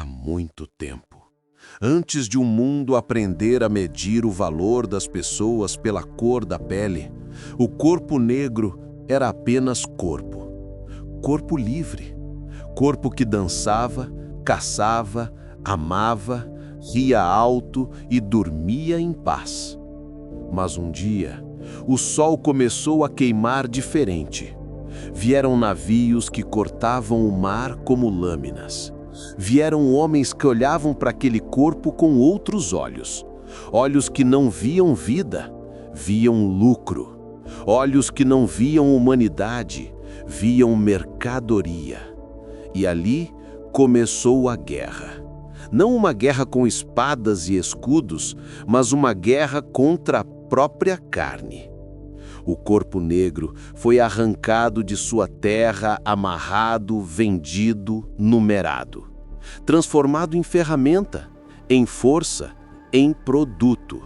Há muito tempo, antes de o mundo aprender a medir o valor das pessoas pela cor da pele, o corpo negro era apenas corpo. Corpo livre. Corpo que dançava, caçava, amava, ria alto e dormia em paz. Mas um dia, o sol começou a queimar diferente. Vieram navios que cortavam o mar como lâminas. Vieram homens que olhavam para aquele corpo com outros olhos. Olhos que não viam vida, viam lucro. Olhos que não viam humanidade, viam mercadoria. E ali começou a guerra. Não uma guerra com espadas e escudos, mas uma guerra contra a própria carne. O corpo negro foi arrancado de sua terra, amarrado, vendido, numerado. Transformado em ferramenta, em força, em produto.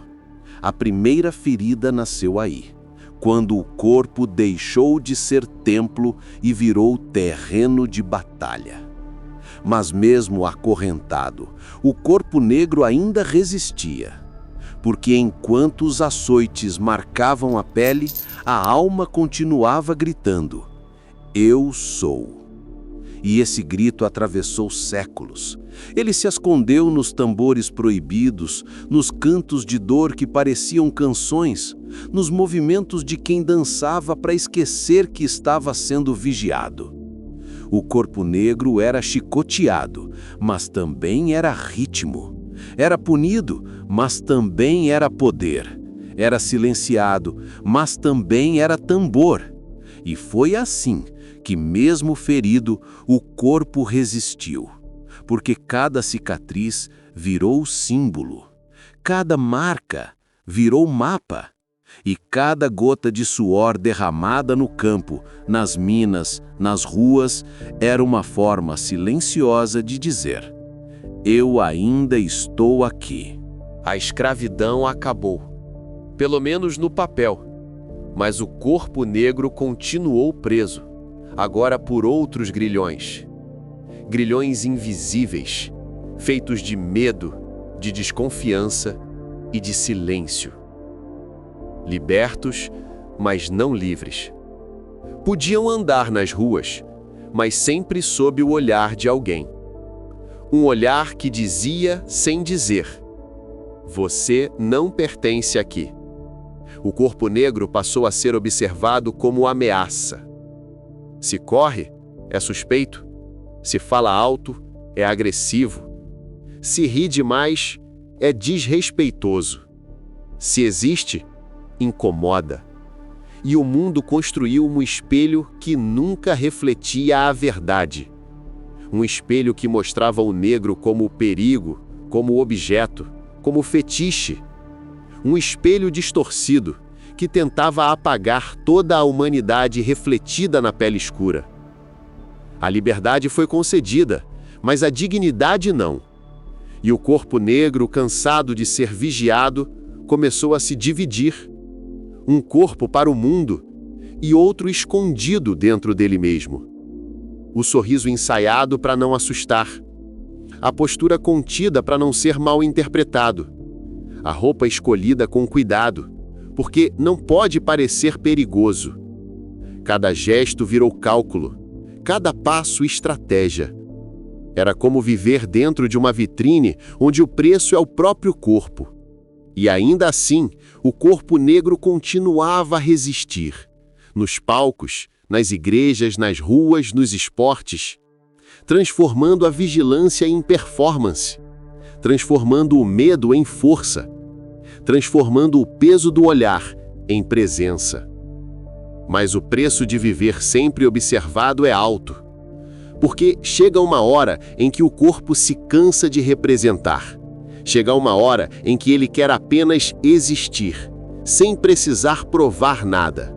A primeira ferida nasceu aí, quando o corpo deixou de ser templo e virou terreno de batalha. Mas mesmo acorrentado, o corpo negro ainda resistia. Porque enquanto os açoites marcavam a pele, a alma continuava gritando: "Eu sou". E esse grito atravessou séculos. Ele se escondeu nos tambores proibidos, nos cantos de dor que pareciam canções, nos movimentos de quem dançava para esquecer que estava sendo vigiado. O corpo negro era chicoteado, mas também era ritmo. Era punido, mas também era poder. Era silenciado, mas também era tambor. E foi assim que, mesmo ferido, o corpo resistiu. Porque cada cicatriz virou símbolo. Cada marca virou mapa. E cada gota de suor derramada no campo, nas minas, nas ruas, era uma forma silenciosa de dizer: "Eu ainda estou aqui". A escravidão acabou, pelo menos no papel, mas o corpo negro continuou preso, agora por outros grilhões. Grilhões invisíveis, feitos de medo, de desconfiança e de silêncio. Libertos, mas não livres. Podiam andar nas ruas, mas sempre sob o olhar de alguém. Um olhar que dizia sem dizer: "Você não pertence aqui". O corpo negro passou a ser observado como ameaça. Se corre, é suspeito. Se fala alto, é agressivo. Se ri demais, é desrespeitoso. Se existe, incomoda. E o mundo construiu um espelho que nunca refletia a verdade. Um espelho que mostrava o negro como perigo, como objeto, como fetiche. Um espelho distorcido que tentava apagar toda a humanidade refletida na pele escura. A liberdade foi concedida, mas a dignidade não. E o corpo negro, cansado de ser vigiado, começou a se dividir. Um corpo para o mundo e outro escondido dentro dele mesmo. O sorriso ensaiado para não assustar. A postura contida para não ser mal interpretado. A roupa escolhida com cuidado, porque não pode parecer perigoso. Cada gesto virou cálculo, cada passo estratégia. Era como viver dentro de uma vitrine onde o preço é o próprio corpo. E ainda assim, o corpo negro continuava a resistir. Nos palcos, nas igrejas, nas ruas, nos esportes, transformando a vigilância em performance, transformando o medo em força, transformando o peso do olhar em presença. Mas o preço de viver sempre observado é alto, porque chega uma hora em que o corpo se cansa de representar. Chega uma hora em que ele quer apenas existir, sem precisar provar nada.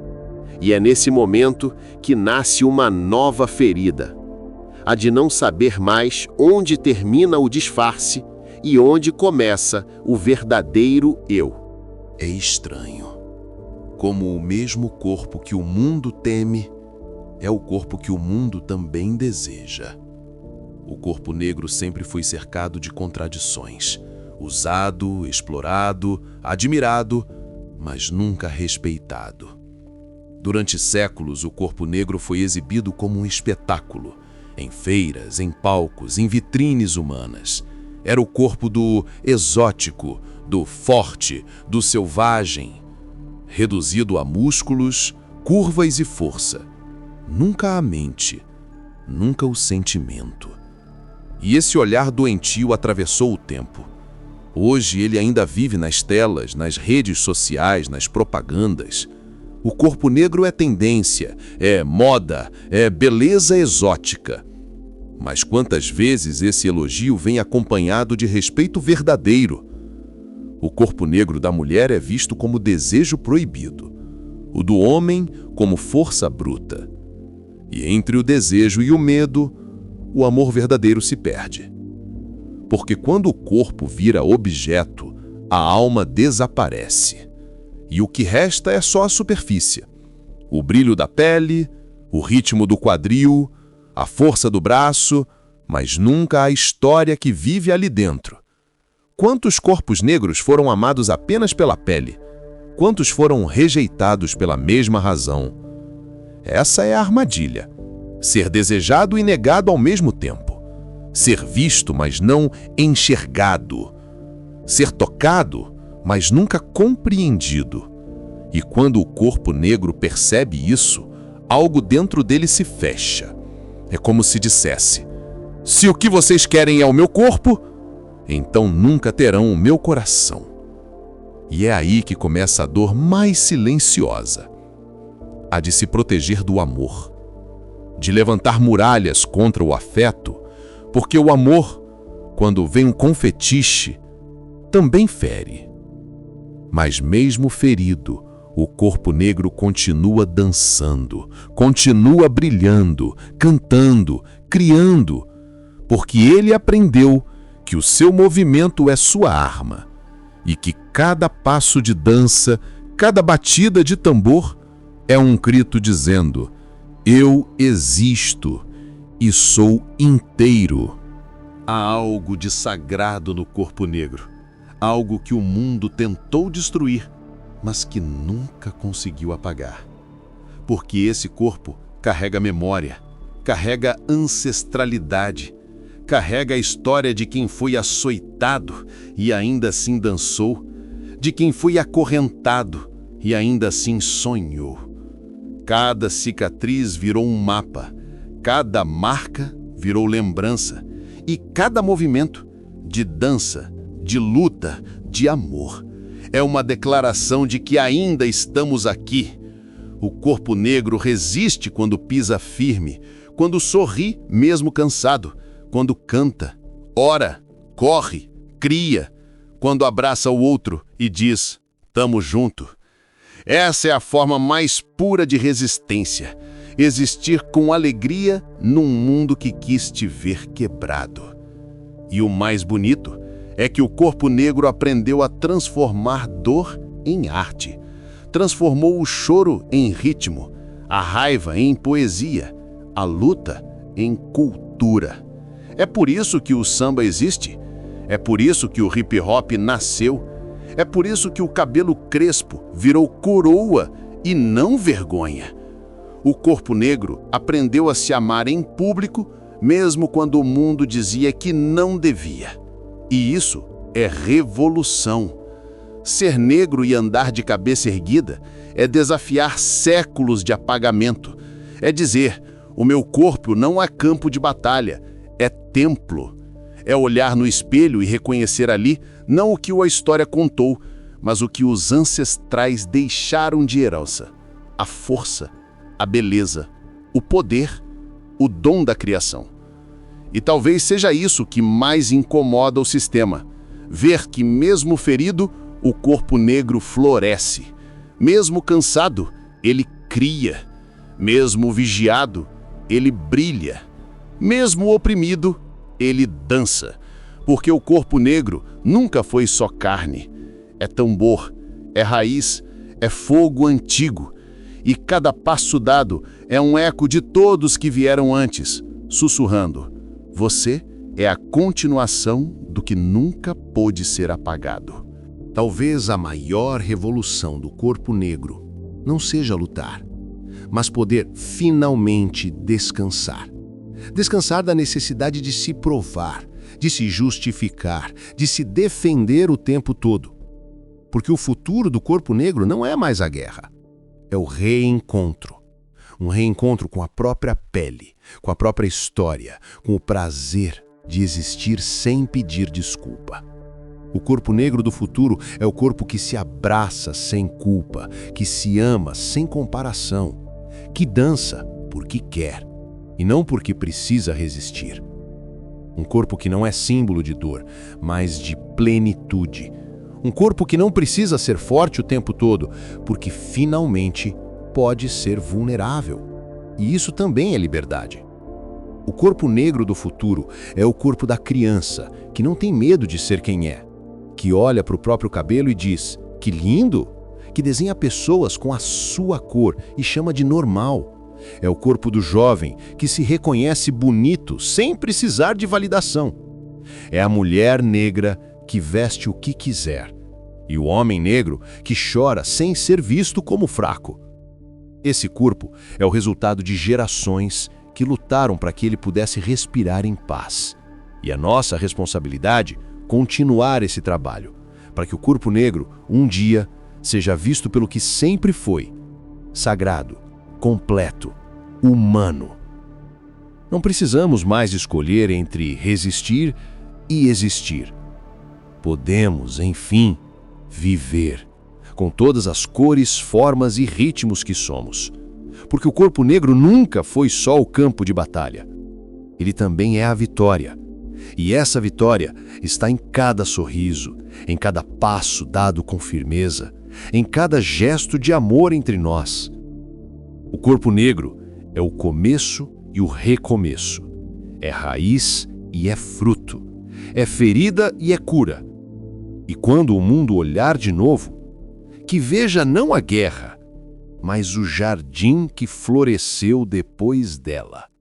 E é nesse momento que nasce uma nova ferida, a de não saber mais onde termina o disfarce e onde começa o verdadeiro eu. É estranho. Como o mesmo corpo que o mundo teme, é o corpo que o mundo também deseja. O corpo negro sempre foi cercado de contradições. Usado, explorado, admirado, mas nunca respeitado. Durante séculos, o corpo negro foi exibido como um espetáculo, em feiras, em palcos, em vitrines humanas. Era o corpo do exótico, do forte, do selvagem, reduzido a músculos, curvas e força. Nunca a mente, nunca o sentimento. E esse olhar doentio atravessou o tempo. Hoje ele ainda vive nas telas, nas redes sociais, nas propagandas. O corpo negro é tendência, é moda, é beleza exótica. Mas quantas vezes esse elogio vem acompanhado de respeito verdadeiro? O corpo negro da mulher é visto como desejo proibido, o do homem como força bruta. E entre o desejo e o medo, o amor verdadeiro se perde. Porque quando o corpo vira objeto, a alma desaparece. E o que resta é só a superfície. O brilho da pele, o ritmo do quadril, a força do braço, mas nunca a história que vive ali dentro. Quantos corpos negros foram amados apenas pela pele? Quantos foram rejeitados pela mesma razão? Essa é a armadilha. Ser desejado e negado ao mesmo tempo. Ser visto, mas não enxergado. Ser tocado, mas nunca compreendido. E quando o corpo negro percebe isso, algo dentro dele se fecha. É como se dissesse: se o que vocês querem é o meu corpo, então nunca terão o meu coração. E é aí que começa a dor mais silenciosa. A de se proteger do amor. De levantar muralhas contra o afeto, porque o amor, quando vem com fetiche, também fere. Mas mesmo ferido, o corpo negro continua dançando, continua brilhando, cantando, criando, porque ele aprendeu que o seu movimento é sua arma e que cada passo de dança, cada batida de tambor é um grito dizendo: eu existo e sou inteiro. Há algo de sagrado no corpo negro, algo que o mundo tentou destruir, mas que nunca conseguiu apagar. Porque esse corpo carrega memória, carrega ancestralidade, carrega a história de quem foi açoitado e ainda assim dançou, de quem foi acorrentado e ainda assim sonhou. Cada cicatriz virou um mapa, cada marca virou lembrança e cada movimento de dança, de luta, de amor é uma declaração de que ainda estamos aqui. O corpo negro resiste quando pisa firme, quando sorri mesmo cansado, quando canta, ora, corre, cria, quando abraça o outro e diz: tamo junto. Essa é a forma mais pura de resistência, existir com alegria num mundo que quis te ver quebrado. E o mais bonito é que o corpo negro aprendeu a transformar dor em arte. Transformou o choro em ritmo, a raiva em poesia, a luta em cultura. É por isso que o samba existe, é por isso que o hip hop nasceu, é por isso que o cabelo crespo virou coroa e não vergonha. O corpo negro aprendeu a se amar em público, mesmo quando o mundo dizia que não devia. E isso é revolução. Ser negro e andar de cabeça erguida é desafiar séculos de apagamento. É dizer: o meu corpo não é campo de batalha, é templo. É olhar no espelho e reconhecer ali não o que a história contou, mas o que os ancestrais deixaram de herança: a força, a beleza, o poder, o dom da criação. E talvez seja isso que mais incomoda o sistema: ver que mesmo ferido, o corpo negro floresce. Mesmo cansado, ele cria. Mesmo vigiado, ele brilha. Mesmo oprimido, ele dança. Porque o corpo negro nunca foi só carne. É tambor, é raiz, é fogo antigo. E cada passo dado é um eco de todos que vieram antes, sussurrando: Você é a continuação do que nunca pôde ser apagado. Talvez a maior revolução do corpo negro não seja lutar, mas poder finalmente descansar. Descansar da necessidade de se provar, de se justificar, de se defender o tempo todo. Porque o futuro do corpo negro não é mais a guerra, é o reencontro. Um reencontro com a própria pele, com a própria história, com o prazer de existir sem pedir desculpa. O corpo negro do futuro é o corpo que se abraça sem culpa, que se ama sem comparação, que dança porque quer e não porque precisa resistir. Um corpo que não é símbolo de dor, mas de plenitude. Um corpo que não precisa ser forte o tempo todo, porque finalmente pode ser vulnerável. E isso também é liberdade. O corpo negro do futuro é o corpo da criança, que não tem medo de ser quem é, que olha para o próprio cabelo e diz, que lindo, que desenha pessoas com a sua cor e chama de normal. É o corpo do jovem que se reconhece bonito sem precisar de validação. É a mulher negra que veste o que quiser e o homem negro que chora sem ser visto como fraco. Esse corpo é o resultado de gerações que lutaram para que ele pudesse respirar em paz. E a nossa responsabilidade continuar esse trabalho, para que o corpo negro, um dia, seja visto pelo que sempre foi, sagrado, completo, humano. Não precisamos mais escolher entre resistir e existir. Podemos, enfim, viver, com todas as cores, formas e ritmos que somos. Porque o corpo negro nunca foi só o campo de batalha. Ele também é a vitória. E essa vitória está em cada sorriso, em cada passo dado com firmeza, em cada gesto de amor entre nós. O corpo negro é o começo e o recomeço. É raiz e é fruto. É ferida e é cura. E quando o mundo olhar de novo, que veja não a guerra, mas o jardim que floresceu depois dela.